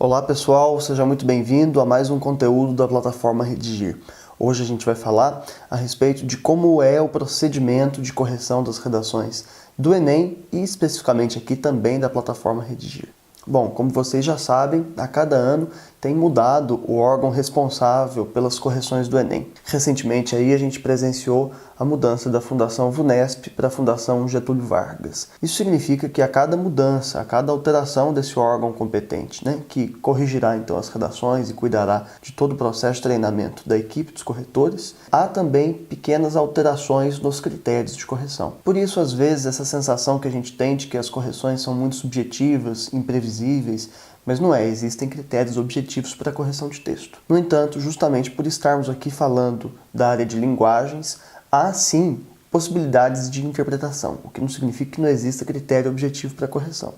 Olá pessoal, seja muito bem-vindo a mais um conteúdo da plataforma Redigir. Hoje a gente vai falar a respeito de como é o procedimento de correção das redações do Enem e especificamente aqui também da plataforma Redigir. Bom, como vocês já sabem, a cada ano tem mudado o órgão responsável pelas correções do Enem. Recentemente aí a gente presenciou a mudança da Fundação VUNESP para a Fundação Getúlio Vargas. Isso significa que a cada mudança, a cada alteração desse órgão competente, que corrigirá então as redações e cuidará de todo o processo de treinamento da equipe dos corretores, há também pequenas alterações nos critérios de correção. Por isso, às vezes, essa sensação que a gente tem de que as correções são muito subjetivas, imprevisíveis, mas não é, existem critérios objetivos para a correção de texto. No entanto, justamente por estarmos aqui falando da área de linguagens, há sim possibilidades de interpretação, o que não significa que não exista critério objetivo para a correção.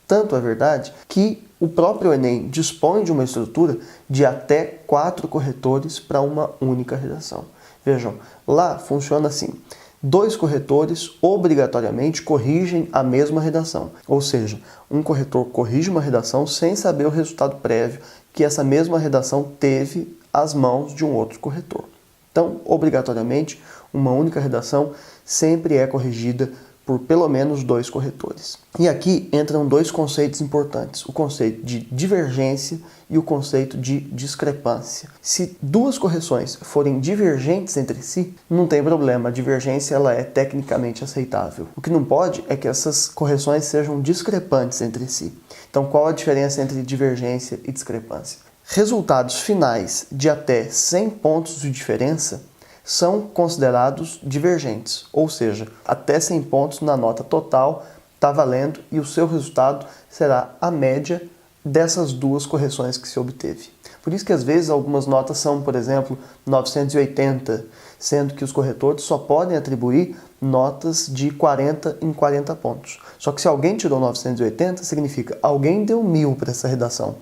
Tanto é verdade que o próprio Enem dispõe de uma estrutura de até 4 corretores para uma única redação. Vejam, lá funciona assim. 2 corretores obrigatoriamente corrigem a mesma redação. Ou seja, um corretor corrige uma redação sem saber o resultado prévio que essa mesma redação teve às mãos de um outro corretor. Então, obrigatoriamente, uma única redação sempre é corrigida por pelo menos 2 corretores. E aqui entram 2 conceitos importantes, o conceito de divergência e o conceito de discrepância. Se 2 correções forem divergentes entre si, não tem problema, a divergência ela é tecnicamente aceitável. O que não pode é que essas correções sejam discrepantes entre si. Então, qual a diferença entre divergência e discrepância? Resultados finais de até 100 pontos de diferença são considerados divergentes, ou seja, até 100 pontos na nota total está valendo e o seu resultado será a média dessas 2 correções que se obteve. Por isso que às vezes algumas notas são, por exemplo, 980, sendo que os corretores só podem atribuir notas de 40 em 40 pontos. Só que se alguém tirou 980, significa alguém deu 1000 para essa redação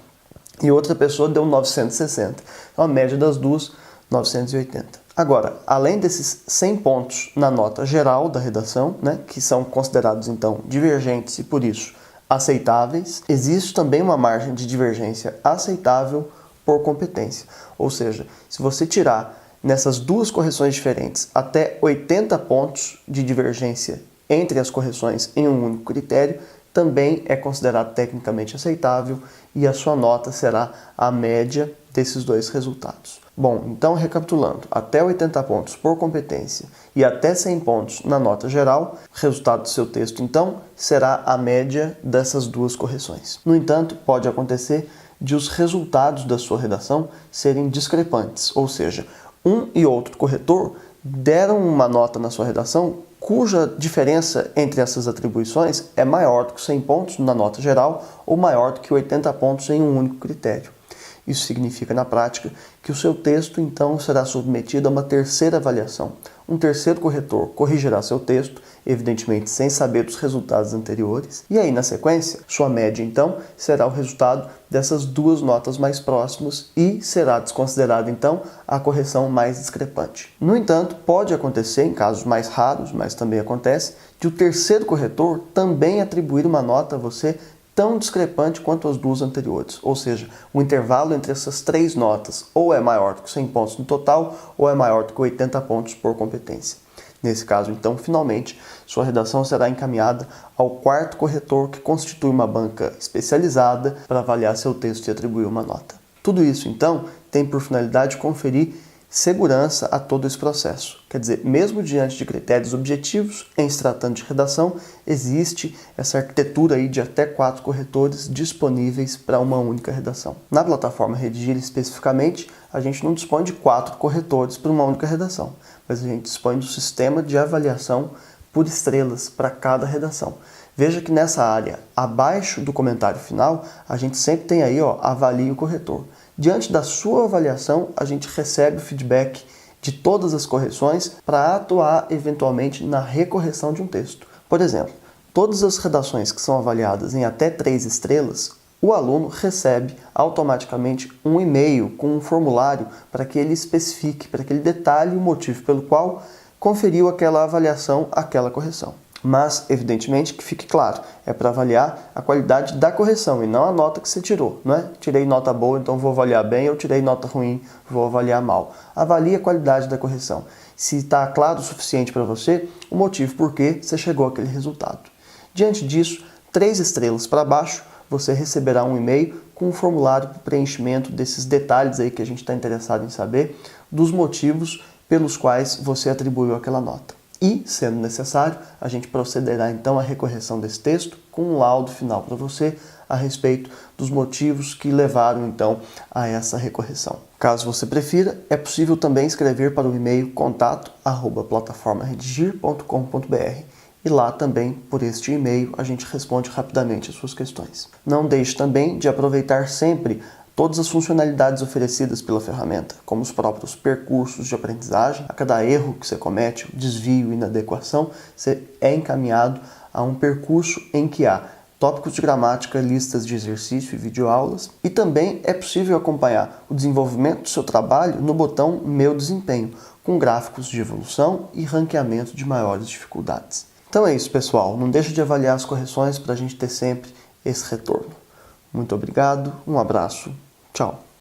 e outra pessoa deu 960. Então a média das duas, 980. Agora, além desses 100 pontos na nota geral da redação, que são considerados então divergentes e por isso aceitáveis, existe também uma margem de divergência aceitável por competência. Ou seja, se você tirar nessas 2 correções diferentes até 80 pontos de divergência entre as correções em um único critério, também é considerado tecnicamente aceitável e a sua nota será a média desses 2 resultados. Bom, então recapitulando, até 80 pontos por competência e até 100 pontos na nota geral, o resultado do seu texto então será a média dessas 2 correções. No entanto, pode acontecer de os resultados da sua redação serem discrepantes, ou seja, um e outro corretor deram uma nota na sua redação cuja diferença entre essas atribuições é maior do que 100 pontos na nota geral ou maior do que 80 pontos em um único critério. Isso significa, na prática, que o seu texto, então, será submetido a uma terceira avaliação. Um terceiro corretor corrigirá seu texto, evidentemente sem saber dos resultados anteriores, e aí, na sequência, sua média, então, será o resultado dessas 2 notas mais próximas e será desconsiderada, então, a correção mais discrepante. No entanto, pode acontecer, em casos mais raros, mas também acontece, de o terceiro corretor também atribuir uma nota a você tão discrepante quanto as 2 anteriores, ou seja, o intervalo entre essas 3 notas ou é maior do que 100 pontos no total ou é maior do que 80 pontos por competência. Nesse caso, então, finalmente, sua redação será encaminhada ao 4º corretor que constitui uma banca especializada para avaliar seu texto e atribuir uma nota. Tudo isso, então, tem por finalidade conferir segurança a todo esse processo. Quer dizer, mesmo diante de critérios objetivos, em se tratando de redação, existe essa arquitetura aí de até 4 corretores disponíveis para uma única redação. Na plataforma Redigir, especificamente, a gente não dispõe de 4 corretores para uma única redação, mas a gente dispõe do sistema de avaliação por estrelas para cada redação. Veja que nessa área, abaixo do comentário final, a gente sempre tem aí, avalie o corretor. Diante da sua avaliação, a gente recebe o feedback de todas as correções para atuar eventualmente na recorreção de um texto. Por exemplo, todas as redações que são avaliadas em até 3 estrelas, o aluno recebe automaticamente um e-mail com um formulário para que ele especifique, para que ele detalhe o motivo pelo qual conferiu aquela avaliação, aquela correção. Mas, evidentemente, que fique claro, é para avaliar a qualidade da correção e não a nota que você tirou, não é? Tirei nota boa, então vou avaliar bem, ou tirei nota ruim, vou avaliar mal. Avalie a qualidade da correção. Se está claro o suficiente para você, o motivo por que você chegou àquele resultado. Diante disso, 3 estrelas para baixo, você receberá um e-mail com um formulário para preenchimento desses detalhes aí que a gente está interessado em saber, dos motivos pelos quais você atribuiu aquela nota. E, sendo necessário, a gente procederá então à recorreção desse texto com um laudo final para você a respeito dos motivos que levaram então a essa recorreção. Caso você prefira, é possível também escrever para o e-mail contato@plataformaredigir.com.br e lá também, por este e-mail, a gente responde rapidamente as suas questões. Não deixe também de aproveitar sempre todas as funcionalidades oferecidas pela ferramenta, como os próprios percursos de aprendizagem. A cada erro que você comete, desvio, inadequação, você é encaminhado a um percurso em que há tópicos de gramática, listas de exercício e videoaulas. E também é possível acompanhar o desenvolvimento do seu trabalho no botão Meu Desempenho, com gráficos de evolução e ranqueamento de maiores dificuldades. Então é isso, pessoal. Não deixe de avaliar as correções para a gente ter sempre esse retorno. Muito obrigado, um abraço, tchau!